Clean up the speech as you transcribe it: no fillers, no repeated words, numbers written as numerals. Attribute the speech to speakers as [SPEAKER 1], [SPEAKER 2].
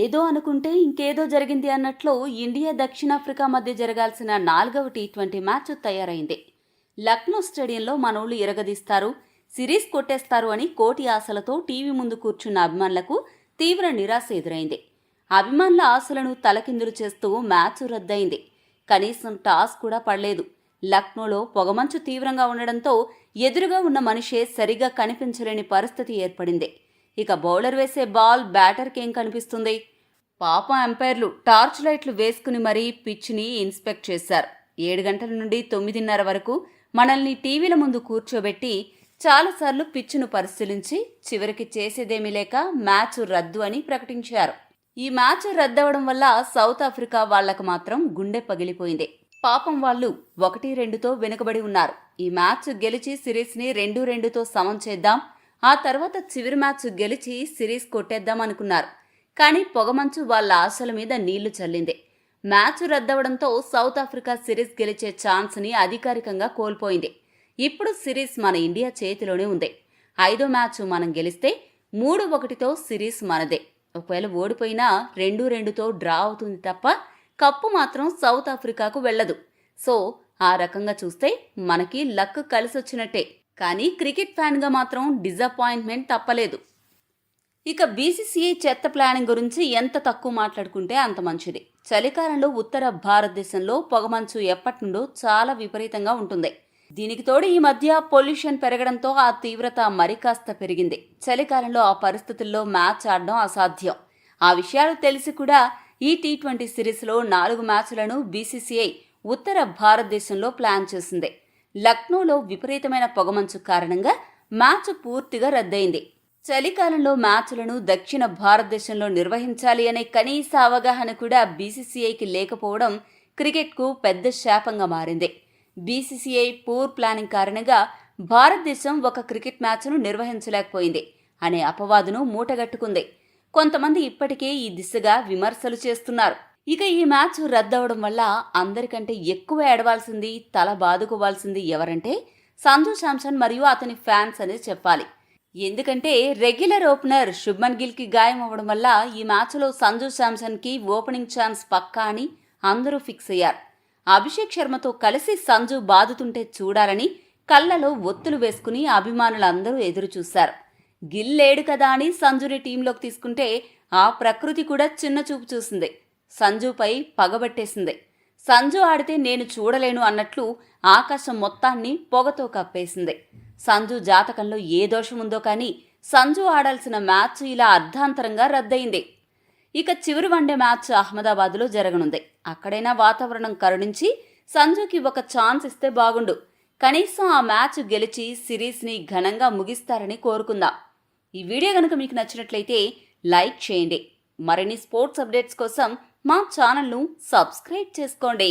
[SPEAKER 1] ఏదో అనుకుంటే ఇంకేదో జరిగింది అన్నట్లు ఇండియా దక్షిణాఫ్రికా మధ్య జరగాల్సిన 4వ టీ20 మ్యాచ్ తయారైంది. లక్నో స్టేడియంలో మనోళ్లు ఇరగదీస్తారు, సిరీస్ కొట్టేస్తారు అని కోటి ఆశలతో టీవీ ముందు కూర్చున్న అభిమానులకు తీవ్ర నిరాశ ఎదురైంది. అభిమానుల ఆశలను తలకిందులు చేస్తూ మ్యాచ్ రద్దయింది. కనీసం టాస్ కూడా పడలేదు. లక్నోలో పొగమంచు తీవ్రంగా ఉండడంతో ఎదురుగా ఉన్న మనిషే సరిగా కనిపించలేని పరిస్థితి ఏర్పడింది. ఇక బౌలర్ వేసే బాల్ బ్యాటర్కేం కనిపిస్తుంది? పాపం ఎంపైర్లు టార్చ్ లైట్లు వేసుకుని మరీ పిచ్ని ఇన్స్పెక్ట్ చేశారు. 7 గంటల నుండి 9:30 వరకు మనల్ని టీవీల ముందు కూర్చోబెట్టి చాలాసార్లు పిచ్చును పరిశీలించి చివరికి చేసేదేమీ లేక మ్యాచ్ రద్దు అని ప్రకటించారు. ఈ మ్యాచ్ రద్దవడం వల్ల సౌత్ ఆఫ్రికా వాళ్లకు మాత్రం గుండె పగిలిపోయింది. పాపం వాళ్ళు 1-2తో వెనుకబడి ఉన్నారు. ఈ మ్యాచ్ గెలిచి సిరీస్ని 2-2తో సమం చేద్దాం, ఆ తర్వాత చివరి మ్యాచ్ గెలిచి సిరీస్ కొట్టేద్దాం అనుకున్నారు. కానీ పొగమంచు వాళ్ళ ఆశల మీద నీళ్లు చల్లింది. మ్యాచ్ రద్దవడంతో సౌత్ ఆఫ్రికా సిరీస్ గెలిచే ఛాన్స్ని అధికారికంగా కోల్పోయింది. ఇప్పుడు సిరీస్ మన ఇండియా చేతిలోనే ఉంది. 5వ మ్యాచ్ మనం గెలిస్తే 3-1తో సిరీస్ మనదే. ఒకవేళ ఓడిపోయినా 2-2తో డ్రా అవుతుంది తప్ప కప్పు మాత్రం సౌత్ ఆఫ్రికాకు వెళ్లదు. సో ఆ రకంగా చూస్తే మనకి లక్ కలిసొచ్చినట్టే. కానీ క్రికెట్ ఫ్యాన్గా మాత్రం డిజపాయింట్మెంట్ తప్పలేదు. ఇక బీసీసీఐ చెత్త ప్లానింగ్ గురించి ఎంత తక్కువ మాట్లాడుకుంటే అంత మంచిది. చలికాలంలో ఉత్తర భారతదేశంలో పొగమంచు ఎప్పటి నుండో చాలా విపరీతంగా ఉంటుంది. దీనికి తోడు ఈ మధ్య పొల్యూషన్ పెరగడంతో ఆ తీవ్రత మరికాస్త పెరిగింది. చలికాలంలో ఆ పరిస్థితుల్లో మ్యాచ్ ఆడడం అసాధ్యం. ఆ విషయాలు తెలిసి కూడా ఈ టీ20 సిరీస్లో 4 మ్యాచ్లను బీసీసీఐ ఉత్తర భారతదేశంలో ప్లాన్ చేసింది. లక్నోలో విపరీతమైన పొగమంచు కారణంగా మ్యాచ్ పూర్తిగా రద్దయింది. చలికాలంలో మ్యాచ్లను దక్షిణ భారతదేశంలో నిర్వహించాలి అనే కనీస అవగాహన కూడా బీసీసీఐకి లేకపోవడం క్రికెట్కు పెద్ద శాపంగా మారింది. బీసీసీఐ పూర్ ప్లానింగ్ కారణంగా భారతదేశం ఒక క్రికెట్ మ్యాచ్ను నిర్వహించలేకపోయింది అనే అపవాదును మూటగట్టుకుంది. కొంతమంది ఇప్పటికే ఈ దిశగా విమర్శలు చేస్తున్నారు. ఇక ఈ మ్యాచ్ రద్దవడం వల్ల అందరికంటే ఎక్కువ ఏడవాల్సింది, తల బాదుకోవాల్సింది ఎవరంటే సంజు శాంసన్ మరియు అతని ఫ్యాన్స్ అనేది చెప్పాలి. ఎందుకంటే రెగ్యులర్ ఓపెనర్ శుభ్మన్ గిల్కి గాయం అవ్వడం వల్ల ఈ మ్యాచ్లో సంజు శాంసన్కి ఓపెనింగ్ ఛాన్స్ పక్కా అని అందరూ ఫిక్స్ అయ్యారు. అభిషేక్ శర్మతో కలిసి సంజు బాదుతుంటే చూడాలని కళ్లలో ఒత్తులు వేసుకుని అభిమానులందరూ ఎదురుచూశారు. గిల్ లేడు కదా అని సంజుని టీంలోకి తీసుకుంటే ఆ ప్రకృతి కూడా చిన్న చూపు చూసింది. సంజుపై పగబట్టేసింది. సంజు ఆడితే నేను చూడలేను అన్నట్లు ఆకాశం మొత్తాన్ని పొగతో కప్పేసింది. సంజు జాతకంలో ఏ దోషముందో కానీ సంజు ఆడాల్సిన మ్యాచ్ ఇలా అర్ధాంతరంగా రద్దయింది. ఇక చివరి వన్డే మ్యాచ్ అహ్మదాబాద్లో జరగనుంది. అక్కడైనా వాతావరణం కరుణించి సంజుకి ఒక ఛాన్స్ ఇస్తే బాగుండు. కనీసం ఆ మ్యాచ్ గెలిచి సిరీస్ని ఘనంగా ముగిస్తారని కోరుకుందాం. ఈ వీడియో కనుక మీకు నచ్చినట్లయితే లైక్ చేయండి. మరిన్ని స్పోర్ట్స్ అప్డేట్స్ కోసం మా ఛానల్ను సబ్స్క్రైబ్ చేసుకోండి.